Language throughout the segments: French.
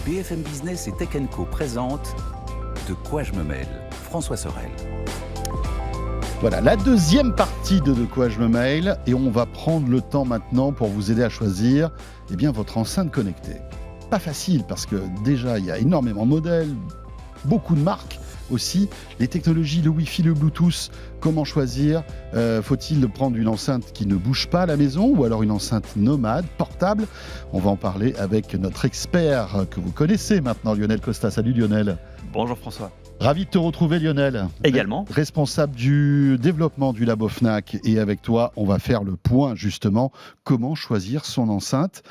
BFM Business et Tech Co présente De quoi je me mêle, François Sorel. Voilà, la deuxième partie de quoi je me mêle, et on va prendre le temps maintenant pour vous aider à choisir votre enceinte connectée. Pas facile parce que déjà il y a énormément de modèles, beaucoup de marques aussi, les technologies, le Wi-Fi, le Bluetooth, comment choisir ? Faut-il prendre une enceinte qui ne bouge pas à la maison ou alors une enceinte nomade, portable ? On va en parler avec notre expert que vous connaissez maintenant, Lionel Costa. Salut Lionel. Bonjour François. Ravi de te retrouver Lionel. Également. Responsable du développement du Labo Fnac. Et avec toi, on va faire le point justement, comment choisir son enceinte.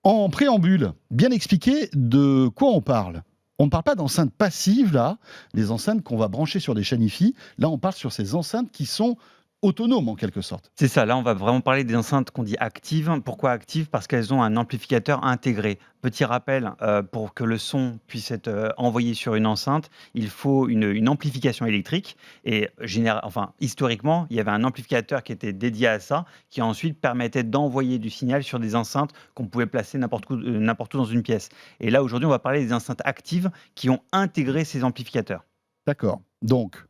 En préambule, bien expliquer de quoi on parle. On ne parle pas d'enceintes passives, là, les enceintes qu'on va brancher sur des chaînes Hi-Fi. Là, on parle sur ces enceintes qui sont autonomes, en quelque sorte. C'est ça, là on va vraiment parler des enceintes qu'on dit actives. Pourquoi actives ? Parce qu'elles ont un amplificateur intégré. Petit rappel, pour que le son puisse être envoyé sur une enceinte, il faut une amplification électrique. Et historiquement, il y avait un amplificateur qui était dédié à ça, qui ensuite permettait d'envoyer du signal sur des enceintes qu'on pouvait placer n'importe où dans une pièce. Et là, aujourd'hui, on va parler des enceintes actives qui ont intégré ces amplificateurs. D'accord. Donc,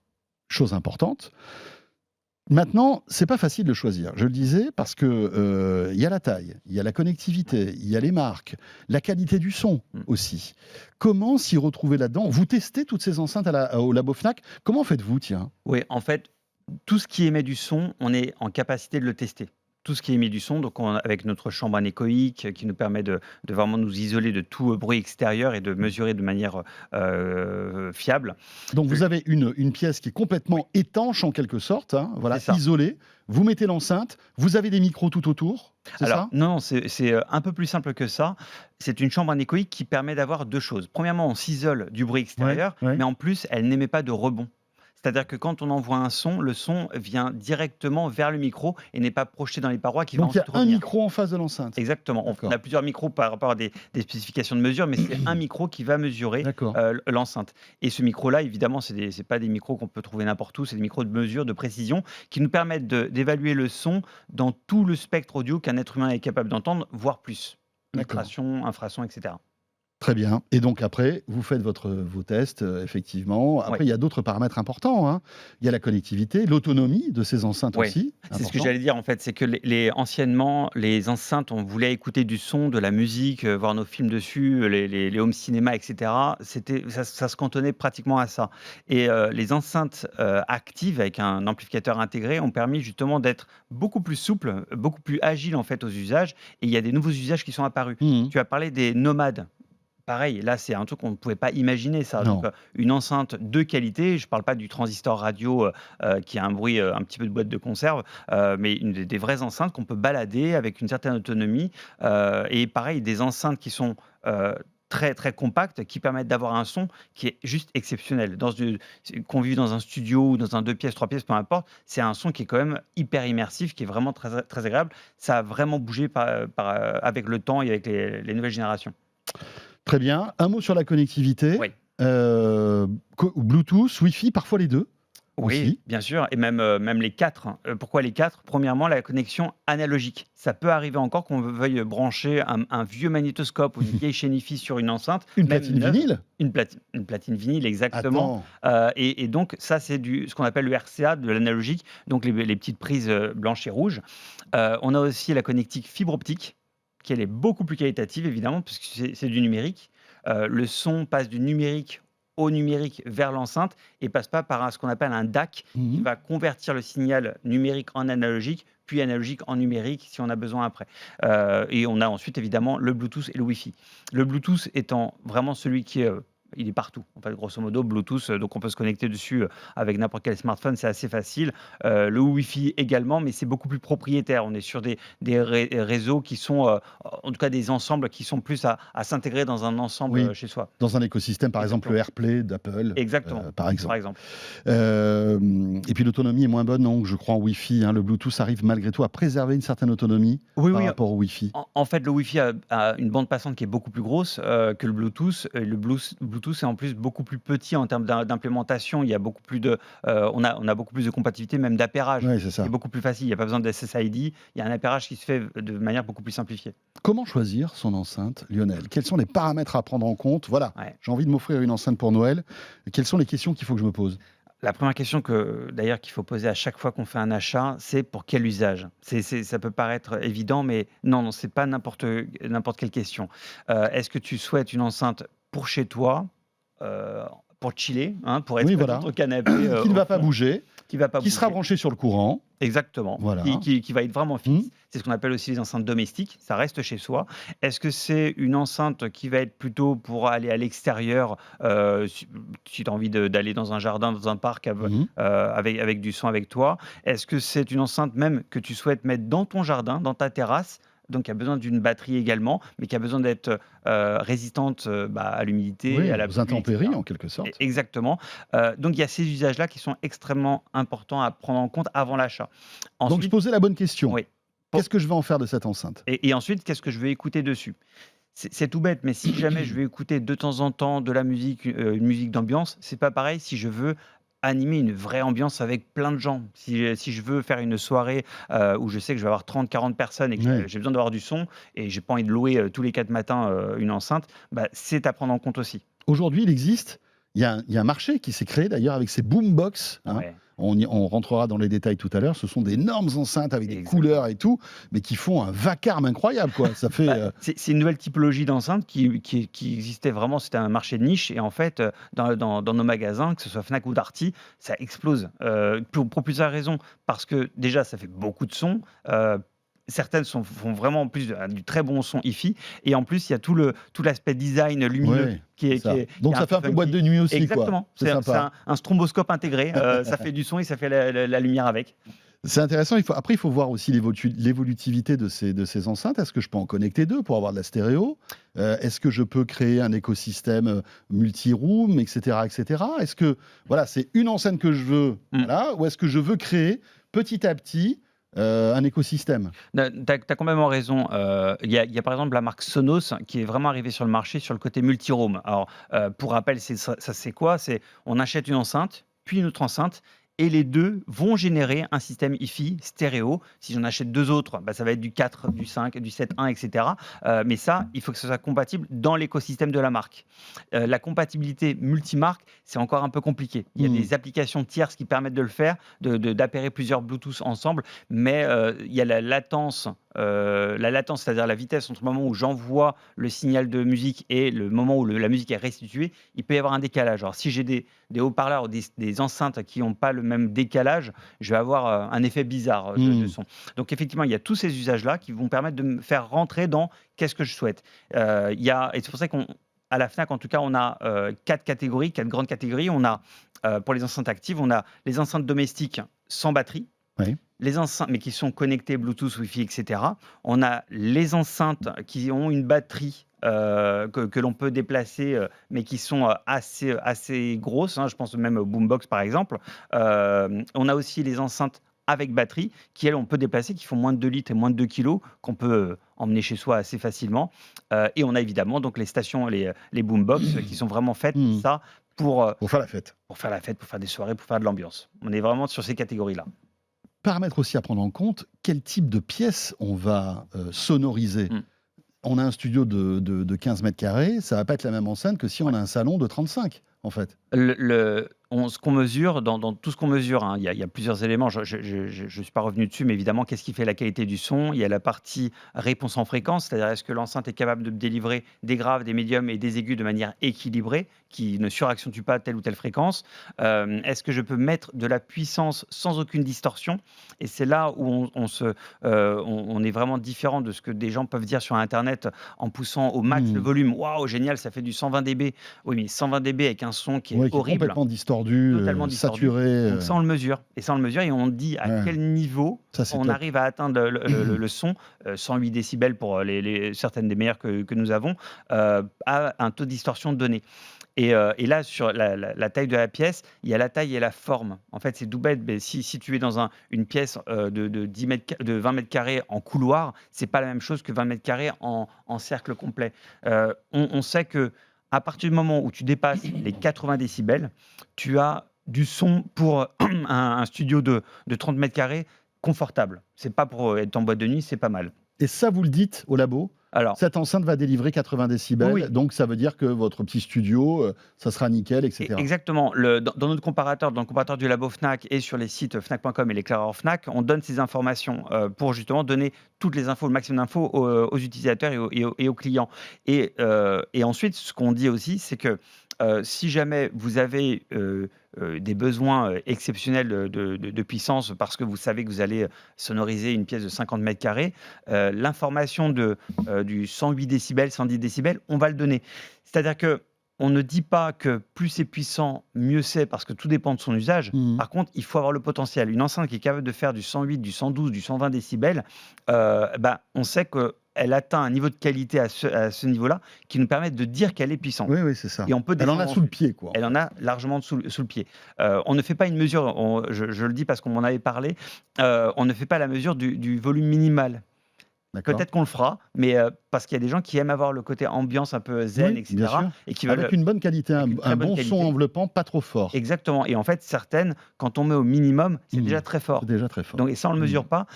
chose importante. Maintenant, c'est pas facile de choisir. Je le disais parce que y a la taille, il y a la connectivité, il y a les marques, la qualité du son aussi. Comment s'y retrouver là-dedans ? Vous testez toutes ces enceintes au Labo Fnac ? Comment faites-vous, tiens ? Oui, en fait, tout ce qui émet du son, on est en capacité de le tester. Tout ce qui émet du son, donc avec notre chambre anéchoïque qui nous permet de vraiment nous isoler de tout bruit extérieur et de mesurer de manière fiable. Donc vous avez une pièce qui est complètement étanche en quelque sorte, voilà, C'est ça. isolée. Vous mettez l'enceinte, vous avez des micros tout autour, c'est Alors, ça ? non, c'est un peu plus simple que ça. C'est une chambre anéchoïque qui permet d'avoir deux choses. Premièrement, on s'isole du bruit extérieur, Ouais. mais en plus, elle n'émet pas de rebond. C'est-à-dire que quand on envoie un son, le son vient directement vers le micro et n'est pas projeté dans les parois qui va Donc il y ensuite a un revenir. micro en face de l'enceinte. Exactement. D'accord. On a plusieurs micros par rapport à des spécifications de mesure, mais c'est un micro qui va mesurer D'accord. l'enceinte. Et ce micro-là, évidemment, c'est pas des micros qu'on peut trouver n'importe où, c'est des micros de mesure, de précision, qui nous permettent d'évaluer le son dans tout le spectre audio qu'un être humain est capable d'entendre, voire plus. D'accord. Ultrason, infrason, etc. Très bien. Et donc après, vous faites vos tests, effectivement. Après, il y a d'autres paramètres importants. Il y a la connectivité, l'autonomie de ces enceintes Oui, aussi. c'est ce que important. j'allais dire en fait, c'est que anciennement, les enceintes, on voulait écouter du son, de la musique, voir nos films dessus, les home cinéma, etc. Ça se cantonnait pratiquement à ça. Et les enceintes actives avec un amplificateur intégré ont permis justement d'être beaucoup plus souples, beaucoup plus agiles en fait aux usages. Et il y a des nouveaux usages qui sont apparus. Mhm. Tu as parlé des nomades. Pareil, là, c'est un truc qu'on ne pouvait pas imaginer ça. Non. Donc, une enceinte de qualité, je ne parle pas du transistor radio qui a un bruit un petit peu de boîte de conserve, mais des vraies enceintes qu'on peut balader avec une certaine autonomie. Et pareil, des enceintes qui sont très, très compactes, qui permettent d'avoir un son qui est juste exceptionnel. Qu'on vive dans un studio ou dans un 2 pièces, 3 pièces, peu importe, c'est un son qui est quand même hyper immersif, qui est vraiment très, très agréable. Ça a vraiment bougé avec le temps et avec les nouvelles générations. Très bien. Un mot sur la connectivité. Oui. Bluetooth, Wi-Fi, parfois les deux. Oui, Aussi. bien sûr, et même les quatre. Pourquoi les quatre ? Premièrement, la connexion analogique. Ça peut arriver encore qu'on veuille brancher un vieux magnétoscope ou une vieille chaîne Hi-Fi sur une enceinte. Une même platine neuve. vinyle. Une platine vinyle, exactement. Attends. Et donc, ça, c'est ce qu'on appelle le RCA, de l'analogique, donc les petites prises blanches et rouges. On a aussi la connectique fibre optique, qui elle est beaucoup plus qualitative, évidemment, puisque c'est du numérique. Le son passe du numérique au numérique vers l'enceinte et passe pas par ce qu'on appelle un DAC qui va convertir le signal numérique en analogique, puis analogique en numérique si on a besoin après. Et on a ensuite évidemment le Bluetooth et le Wi-Fi. Le Bluetooth étant vraiment celui qui est il est partout. En fait, grosso modo, Bluetooth, donc on peut se connecter dessus avec n'importe quel smartphone, c'est assez facile. Le Wi-Fi également, mais c'est beaucoup plus propriétaire. On est sur des réseaux qui sont, en tout cas des ensembles qui sont plus à s'intégrer dans un ensemble Oui. chez soi. Dans un écosystème, par exemple, le AirPlay d'Apple. Exactement. Par exemple. Par exemple. Et puis l'autonomie est moins bonne, donc je crois en Wi-Fi. Le Bluetooth arrive malgré tout à préserver une certaine autonomie par rapport au Wi-Fi. En fait, le Wi-Fi a une bande passante qui est beaucoup plus grosse que le Bluetooth. Le Bluetooth Bluetooth est en plus beaucoup plus petit en termes d'implémentation. Il y a beaucoup plus on a beaucoup plus de compatibilité, même d'appairage. Oui, c'est C'est ça. beaucoup plus facile. Il n'y a pas besoin de SSID. Il y a un appairage qui se fait de manière beaucoup plus simplifiée. Comment choisir son enceinte, Lionel? Quels sont les paramètres à prendre en compte? Voilà, Ouais. j'ai envie de m'offrir une enceinte pour Noël. Quelles sont les questions qu'il faut que je me pose? La première question d'ailleurs qu'il faut poser à chaque fois qu'on fait un achat, c'est pour quel usage? Ça peut paraître évident, mais non, non, c'est pas n'importe quelle question. Est-ce que tu souhaites une enceinte pour chez toi, heu, pour chiller, hein, pour être Oui, dans voilà. ton canapé, Qui ne au va pas fond, bouger, qui va pas qui sera bouger? branché sur le courant. Exactement, qui Voilà. qui qui va être vraiment Mmh. fixe. C'est ce qu'on appelle aussi les enceintes domestiques, ça reste chez soi. Est-ce que c'est une enceinte qui va être plutôt pour aller à l'extérieur, si tu as envie d'aller dans un jardin, dans un parc Mmh. avec du son avec toi? Est-ce que c'est une enceinte même que tu souhaites mettre dans ton jardin, dans ta terrasse, donc qui a besoin d'une batterie également, mais qui a besoin d'être, résistante, à l'humidité, Oui, à la aux pluie et intempéries, cetera. en quelque sorte. Exactement. Donc il y a ces usages-là qui sont extrêmement importants à prendre en compte avant l'achat. Donc se Ensuite, poser la bonne question. oui. Qu'est-ce que je vais en faire de cette enceinte? Et ensuite, qu'est-ce que je vais écouter dessus? C'est tout bête, mais si jamais je veux écouter de temps en temps de la musique, une musique d'ambiance, c'est pas pareil si je veux animer une vraie ambiance avec plein de gens. Si je veux faire une soirée, où je sais que je vais avoir 30-40 personnes et que Ouais. j'ai besoin d'avoir du son et j'ai pas envie de louer, tous les 4 matins, une enceinte, bah, c'est à prendre en compte aussi. Aujourd'hui, il y a un marché qui s'est créé d'ailleurs avec ces boombox, hein. Ouais, On rentrera dans les détails tout à l'heure. Ce sont d'énormes enceintes avec des exactement. couleurs et tout, mais qui font un vacarme incroyable, quoi. Ça fait, Bah, c'est une nouvelle typologie d'enceinte qui existait vraiment, c'était un marché de niche et en fait, dans nos magasins, que ce soit Fnac ou Darty, ça explose, pour plusieurs raisons. Parce que déjà, ça fait beaucoup de sons, certaines font vraiment en plus du très bon son hi-fi et en plus, il y a tout l'aspect design lumineux ouais, qui c'est est qui ça. est qui Donc est ça un fait peu un peu boîte funky. de nuit aussi, quoi. Exactement, C'est c'est sympa. un stroboscope intégré, ça fait du son et ça fait la lumière avec. C'est intéressant. Il faut voir aussi l'évolutivité de ces enceintes. Est-ce que je peux en connecter 2 pour avoir de la stéréo? Est-ce que je peux créer un écosystème, multi-room, et cetera, et cetera? Est-ce que, voilà, c'est une enceinte que je veux, Mmh. voilà, ou est-ce que je veux créer petit à petit, un écosystème? Tu as complètement raison. Il y a par exemple la marque Sonos qui est vraiment arrivée sur le marché sur le côté multi-room. Alors, pour rappel, c'est quoi? C'est on achète une enceinte, puis une autre enceinte et les 2 vont générer un système hi-fi stéréo. Si j'en achète 2 autres, bah, ça va être du 4, du 5, du 7.1 et cetera. Mais ça, il faut que ce soit compatible dans l'écosystème de la marque. La compatibilité multimarque, c'est encore un peu compliqué. Il y a Mmh. des applications tierces qui permettent de le faire, d'appairer plusieurs Bluetooth ensemble, mais il y a la latence, c'est-à-dire la vitesse entre le moment où j'envoie le signal de musique et le moment où la musique est restituée, il peut y avoir un décalage. Alors si j'ai des haut-parleurs ou des enceintes qui n'ont pas le même décalage, je vais avoir un effet bizarre de Mmh. son. Donc effectivement, il y a tous ces usages-là qui vont permettre de me faire rentrer dans qu'est-ce que je souhaite. Et c'est pour ça qu'à la Fnac, en tout cas, on a 4 grandes catégories. On a, pour les enceintes actives, on a les enceintes domestiques sans batterie, Oui. les enceintes, mais qui sont connectées Bluetooth, Wi-Fi, et cetera. On a les enceintes qui ont une batterie, que l'on peut déplacer, mais qui sont, assez grosses, hein. Je pense même aux boombox, par exemple. On a aussi les enceintes avec batterie qui, elles, on peut déplacer, qui font moins de 2 litres et moins de 2 kilogrammes, qu'on peut, emmener chez soi assez facilement. Et on a évidemment donc les stations, les boombox, qui sont vraiment faites, Mmh. ça, pour Pour faire la fête. faire la fête, pour faire des soirées, pour faire de l'ambiance. On est vraiment sur ces catégories-là. Paramètre aussi à prendre en compte, quel type de pièces on va, sonoriser? Mmh. On a un studio de 15 mètres carrés, ça va pas être la même enceinte que si on a un salon de 35, en fait. Ce qu'on mesure, dans tout ce qu'on mesure, hein, il y a plusieurs éléments. Je suis pas revenu dessus, mais évidemment, qu'est-ce qui fait la qualité du son? Il y a la partie réponse en fréquence, c'est-à-dire est-ce que l'enceinte est capable de délivrer des graves, des médiums et des aigus de manière équilibrée, qui ne suraccentuent pas telle ou telle fréquence? Est-ce que je peux mettre de la puissance sans aucune distorsion? Et c'est là où on est vraiment différent de ce que des gens peuvent dire sur internet en poussant au max le Mmh. volume. Waouh, génial, ça fait du 120 dB. Oui, mais 120 dB avec un son qui est Ouais, qui est horrible, complètement distordu, totalement distordu. saturé, Donc ça, on le mesure. Et ça, on le mesure et on dit à ouais, quel niveau ça c'est on top. arrive à atteindre le son, 108 décibels pour certaines des meilleures que nous avons, à un taux de distorsion donné. Et là, sur la taille de la pièce, il y a la taille et la forme. En fait, c'est tout bête, mais si tu es dans une pièce, de 20 mètres carrés en couloir, c'est pas la même chose que 20 mètres carrés en cercle complet. On sait que À partir du moment où tu dépasses les 80 décibels, tu as du son pour un studio de 30 mètres carrés confortable. C'est pas pour être en boîte de nuit, c'est pas mal. Et ça, vous le dites au labo? Alors, Cette enceinte va délivrer 80 décibels, oui, donc ça veut dire que votre petit studio, ça sera nickel, etc. exactement. Dans notre comparateur, dans le comparateur du labo Fnac et sur les sites fnac.com et l'éclaireur Fnac, on donne ces informations pour justement donner toutes les infos, le maximum d'infos aux utilisateurs et aux clients. Et ensuite, ce qu'on dit aussi, c'est que si jamais vous avez des besoins exceptionnels de puissance parce que vous savez que vous allez sonoriser une pièce de 50 mètres carrés, l'information du 108 décibels, 110 décibels, on va le donner. C'est-à-dire que on ne dit pas que plus c'est puissant, mieux c'est, parce que tout dépend de son usage. Mmh. Par contre, il faut avoir le potentiel. Une enceinte qui est capable de faire du 108, du 112, du 120 décibels, on sait qu'elle atteint un niveau de qualité à ce niveau-là qui nous permet de dire qu'elle est puissante. Oui, c'est ça. Et on peut Elle en a descendre sous le pied, quoi. Elle en a largement sous le pied. On ne fait pas une mesure, je le dis parce qu'on m'en avait parlé, on ne fait pas la mesure du volume minimal. D'accord. Peut-être qu'on le fera, mais parce qu'il y a des gens qui aiment avoir le côté ambiance un peu zen, Oui, etc. bien sûr. Et qui veulent Avec une bonne qualité, avec une très un bonne bon qualité. son enveloppant, pas trop fort. Exactement. Et en fait, certaines, quand on met au minimum, c'est Mmh. déjà très fort. C'est déjà très fort. Donc, et ça, on ne le mesure pas.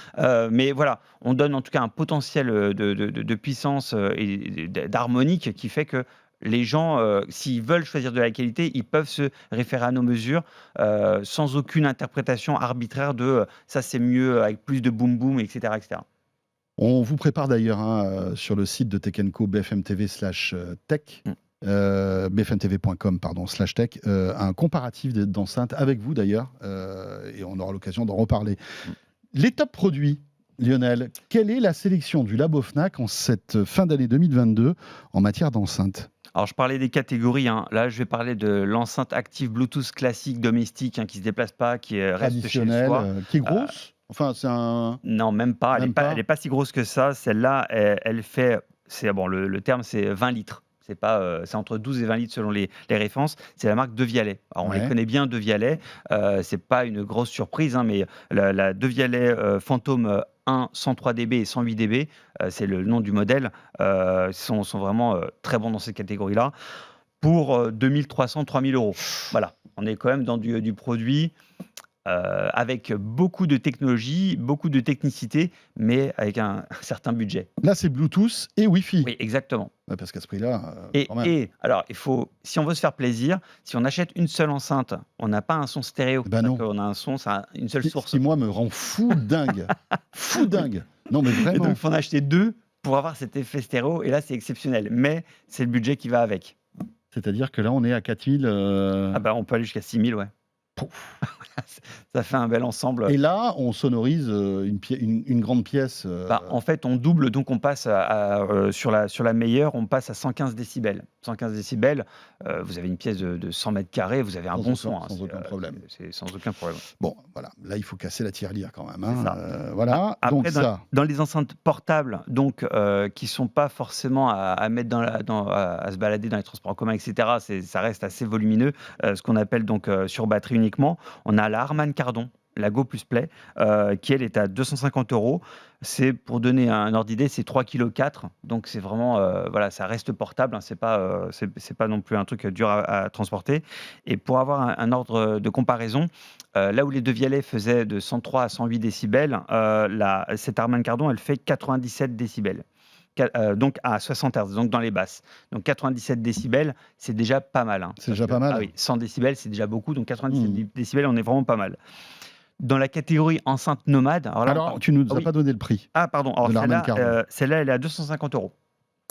Mais voilà, on donne en tout cas un potentiel de puissance et d'harmonique qui fait que les gens, s'ils veulent choisir de la qualité, ils peuvent se référer à nos mesures sans aucune interprétation arbitraire de ça c'est mieux avec plus de boom boom, etc. etc. On vous prépare d'ailleurs sur le site de Tech & Co bfmtv/tech, bfmtv.com /tech, un comparatif d'enceintes avec vous d'ailleurs, et on aura l'occasion d'en reparler. Les top produits, Lionel, quelle est la sélection du Labo Fnac en cette fin d'année 2022 en matière d'enceintes? Alors, je parlais des catégories. Là, je vais parler de l'enceinte active Bluetooth classique domestique qui ne se déplace pas, qui reste chez Traditionnelle, soi. qui est grosse. Enfin, c'est un. Non, même pas. Elle Même pas. n'est pas si grosse que ça. Celle-là, elle fait. Le terme, c'est 20 litres. C'est pas, c'est entre 12 et 20 litres selon les références. C'est la marque De Vialet. Alors, on les Ouais. connaît bien, De Vialet. C'est pas une grosse surprise, mais la De Vialet Phantom 1, 103 dB et 108 dB, c'est le nom du modèle, sont vraiment très bons dans cette catégorie-là. Pour 2300, 3000 euros. Voilà, on est quand même dans du produit avec beaucoup de technologie, beaucoup de technicité, mais avec un certain budget. Là, c'est Bluetooth et Wi-Fi. Oui, exactement. Ouais, parce qu'à ce prix-là, Et, quand même. et alors, si on veut se faire plaisir, si on achète une seule enceinte, on n'a pas un son stéréo. Ben non. On a un son, c'est une seule Ce source. qui, moi, me rend fou dingue. Fou dingue. Non, mais Et vraiment. donc, il faut en acheter deux pour avoir cet effet stéréo. Et là, c'est exceptionnel. Mais c'est le budget qui va avec. C'est-à-dire que là, on est à 4000. On peut aller jusqu'à 6000, ouais. Ça fait un bel ensemble. Et là, on sonorise une grande pièce. En fait, on double, donc on passe sur la meilleure, on passe à 115 décibels. 115 décibels, vous avez une pièce de 100 mètres carrés, vous avez un bon son. Sans aucun problème. C'est sans aucun problème. Bon, voilà. Là, il faut casser la tirelire quand même. C'est ça. Voilà. Après, donc ça. dans les enceintes portables, donc qui sont pas forcément à mettre à se balader dans les transports en commun, etc. Ça reste assez volumineux. Ce qu'on appelle donc sur batterie uniquement. On a la Harman Kardon, la Go Plus Play, qui elle est à 250 €. C'est, pour donner un ordre d'idée, c'est 3,4 kg. Donc c'est vraiment, ça reste portable. C'est pas non plus un truc dur à transporter. Et pour avoir un ordre de comparaison, là où les De Vialet faisaient de 103 à 108 décibels, cette Harman Kardon, elle fait 97 décibels. Donc à 60 Hz, donc dans les basses. Donc 97 décibels, c'est déjà pas mal. C'est déjà pas mal. Ah oui, 100 décibels, c'est déjà beaucoup. Donc 97 décibels, on est vraiment pas mal. Dans la catégorie enceinte nomade... Alors, tu nous as pas donné le prix. Ah, pardon. Alors, de l'Harman Kardon. celle-là, elle est à 250 €.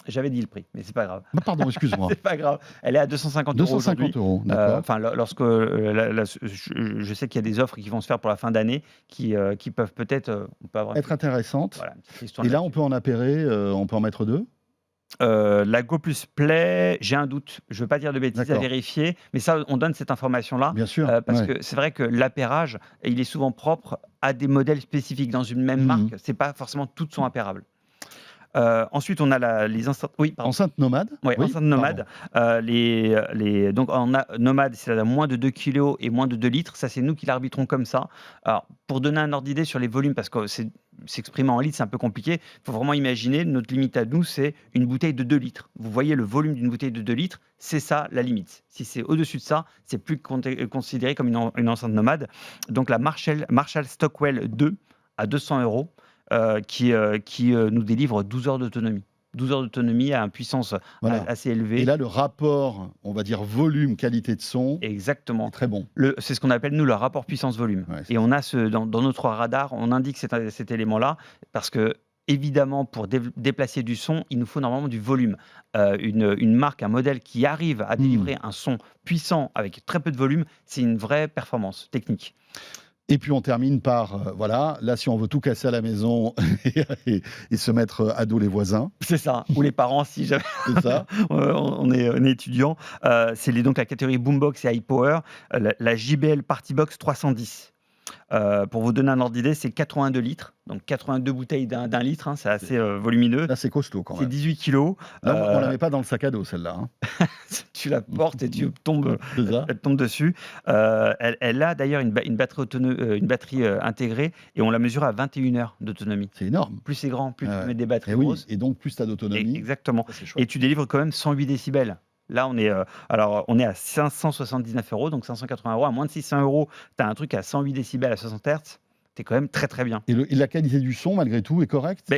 J'avais dit le prix, mais c'est pas grave. Pardon, excuse-moi. C'est pas grave. Elle est à 250 € 250 €, d'accord. Enfin, lorsque je sais qu'il y a des offres qui vont se faire pour la fin d'année qui peuvent peut-être on peut avoir Être intéressante. voilà, une petite histoire Et là, là-dessus. on peut en appairer, on peut en mettre deux. La Go Plus Play, j'ai un doute. Je ne veux pas dire de bêtises, à D'accord. vérifier, mais ça, on donne cette information-là. Bien sûr. Parce ouais. que c'est vrai que l'appairage, il est souvent propre à des modèles spécifiques. Dans une même marque, c'est pas forcément toutes sont appairables. Ensuite, on a les enceintes. Oui, pardon. Enceinte nomade. Oui, enceinte nomade. Donc, on a nomade, c'est à moins de 2 kg et moins de 2 litres. Ça, c'est nous qui l'arbitrons comme ça. Alors, pour donner un ordre d'idée sur les volumes, parce que s'exprimer en litres, c'est un peu compliqué. Il faut vraiment imaginer, notre limite à nous, c'est une bouteille de 2 litres. Vous voyez le volume d'une bouteille de 2 litres, c'est ça la limite. Si c'est au-dessus de ça, c'est plus considéré comme une enceinte nomade. Donc la Marshall Stockwell 2 à 200 euros, qui nous délivre 12 heures d'autonomie. 12 heures d'autonomie à une puissance assez élevée. Et là, le rapport, on va dire volume, qualité de son, exactement, est très bon. C'est ce qu'on appelle, nous, le rapport puissance-volume. Ouais, et on a dans notre radar, on indique cet élément-là, parce que, évidemment, pour déplacer du son, il nous faut normalement du volume. Une marque, un modèle qui arrive à délivrer un son puissant avec très peu de volume, c'est une vraie performance technique. Et puis on termine par, voilà, là si on veut tout casser à la maison et se mettre à dos les voisins. C'est ça, ou les parents si jamais C'est ça. on est étudiant. C'est donc la catégorie Boombox et High Power, la JBL Partybox 310. Pour vous donner un ordre d'idée, c'est 82 litres, donc 82 bouteilles d'un litre, hein, c'est assez volumineux. Là c'est costaud quand même. C'est 18 kilos. Là, on ne la met pas dans le sac à dos celle-là. Hein. Tu la portes et elle tombe dessus. Elle a d'ailleurs une batterie intégrée et on la mesure à 21 heures d'autonomie. C'est énorme. Plus c'est grand, plus tu mets des batteries oui, grosses. et donc plus tu as d'autonomie. Exactement. Ça, et tu délivres quand même 108 décibels. Là, on est à 579 euros, donc 580 euros. À moins de 600 euros, tu as un truc à 108 décibels à 60 Hz. C'est quand même très très bien. Et la qualité du son, malgré tout, est correcte ?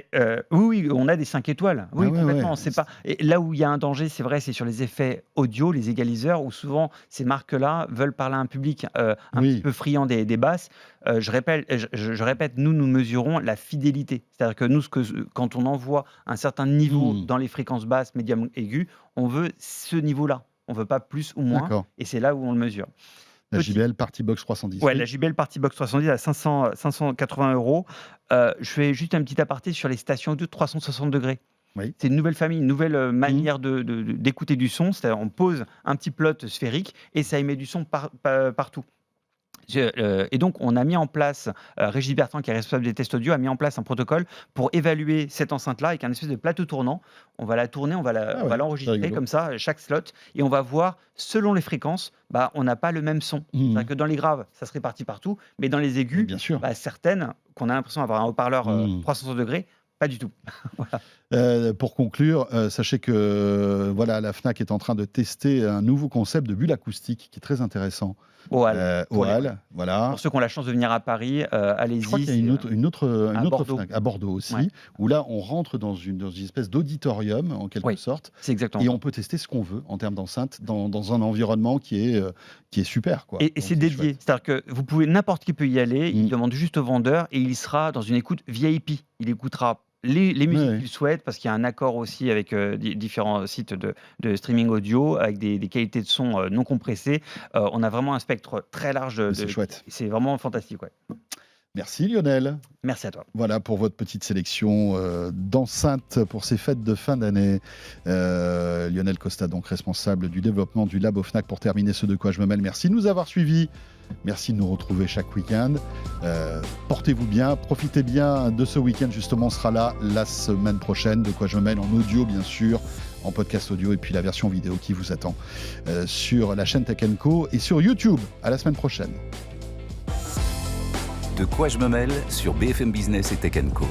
Oui, on a des 5 étoiles. Oui, complètement. Ouais. C'est pas... Et là où il y a un danger, c'est vrai, c'est sur les effets audio, les égaliseurs, où souvent ces marques-là veulent parler à un public un petit peu friand des basses. Je répète, nous mesurons la fidélité. C'est-à-dire que nous, quand on envoie un certain niveau dans les fréquences basses, médium, aiguës, on veut ce niveau-là. On ne veut pas plus ou moins. D'accord. Et c'est là où on le mesure. La JBL Partybox 310. Ouais, la JBL Partybox 310 à 580 euros. Je fais juste un petit aparté sur les stations audio de 360 degrés. Oui. C'est une nouvelle famille, une nouvelle manière d'écouter du son. C'est-à-dire on pose un petit plot sphérique et ça émet du son partout. Et donc, on a mis en place, Régis Bertrand, qui est responsable des tests audio, a mis en place un protocole pour évaluer cette enceinte-là avec un espèce de plateau tournant. On va la tourner, on va l'enregistrer comme ça, chaque slot, et on va voir, selon les fréquences, on n'a pas le même son. C'est-à-dire que dans les graves, ça se répartit partout, mais dans les aigus, certaines, qu'on a l'impression d'avoir un haut-parleur 360 degrés, pas du tout. Voilà. Pour conclure, sachez que la Fnac est en train de tester un nouveau concept de bulle acoustique qui est très intéressant. Au Hall. Voilà. Pour ceux qui ont la chance de venir à Paris, allez-y. Je crois qu'il y a une autre Fnac à Bordeaux aussi, où là on rentre dans une espèce d'auditorium en quelque sorte. C'est exactement. Et on peut tester ce qu'on veut en termes d'enceinte dans un environnement qui est super, quoi. Et c'est dédié, c'est-à-dire que vous pouvez, n'importe qui peut y aller. Il demande juste au vendeur et il sera dans une écoute VIP. Il écoutera les musiques qu'il souhaite, parce qu'il y a un accord aussi avec différents sites de streaming audio, avec des qualités de son non compressées. On a vraiment un spectre très large. C'est chouette. C'est vraiment fantastique. Ouais. Merci Lionel. Merci à toi. Voilà pour votre petite sélection d'enceintes pour ces fêtes de fin d'année. Lionel Costa, donc responsable du développement du Labo Fnac, pour terminer ce De quoi je me mêle. Merci de nous avoir suivis. Merci de nous retrouver chaque week-end. Portez-vous bien, profitez bien de ce week-end. Justement, on sera là la semaine prochaine. De quoi je me mêle en audio, bien sûr, en podcast audio, et puis la version vidéo qui vous attend sur la chaîne Tech & Co et sur YouTube. À la semaine prochaine. De quoi je me mêle sur BFM Business et Tech & Co.